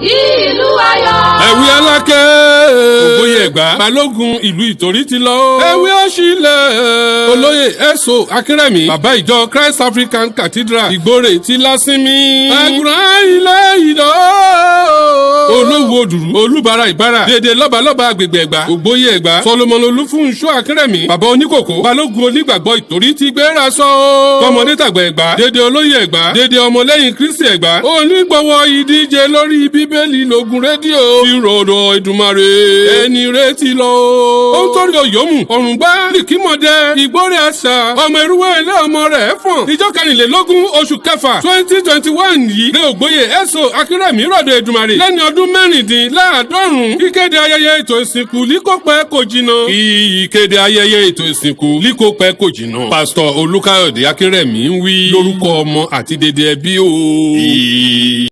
ìlú ayọ̀. ẹ̀wí alákẹ́. ògbóyè ẹ̀gbá. balógun ìlú ìtorí ti lọ. ẹ̀wí ọ̀ṣìlẹ̀. olóyè ẹ̀sọ́ akínrẹ̀mí. bàbá ìjọ Christ African Cathedral. ìgbórè ti lásìmí. àgùrán ilé ìdó. olówó òdùrú. olúbara ìbára. dédé lọ́balọ́ba agbègbè ẹ̀gbá. ògbóyè ẹ̀gbá. Solomon olúfúnṣọ́ akínrẹ̀mí. bàbá oníkòkó. balógun onígbàgbọ́ ìtorí ti gbéra sọ. tọmọdé tàgbà ẹ̀gbá. dédé olóyè ẹ̀gbá. dédé ọmọlẹ́yìn Kristi ẹ̀gbá. onígbọ̀wọ́ ìdíje lórí bíbélì lógun rédíò. ìrọ̀rọ̀ Èdùmàrè. ẹni retí lọ. ó ń torí òyòmù. ọ̀rùn gbá. lìkímọ̀dé. ìgbórè àṣà. ọmọ ìrúwé ilé ọmọ rẹ̀ fọ̀n. ìjọ kẹrìnlélógún oṣù kẹfà 2021 yìí. lé ògbóyè ẹ̀sọ́ akínrẹ̀mí rọ̀dọ̀ Èdùmàrè. lẹ́ni ọdún mẹ́rìndínláàádọ́rùn. ìkéde ayẹyẹ ètò ìsìnkú líkópẹ́ kò jìnnà. ìkéde ayẹyẹ ètò ìsìnkú líkópẹ́ kò jìnnà. pásítọ̀ Olúkáyọ̀dé Akínrẹ̀mí ń wí lórúkọ ọmọ àti dédé ẹbí o.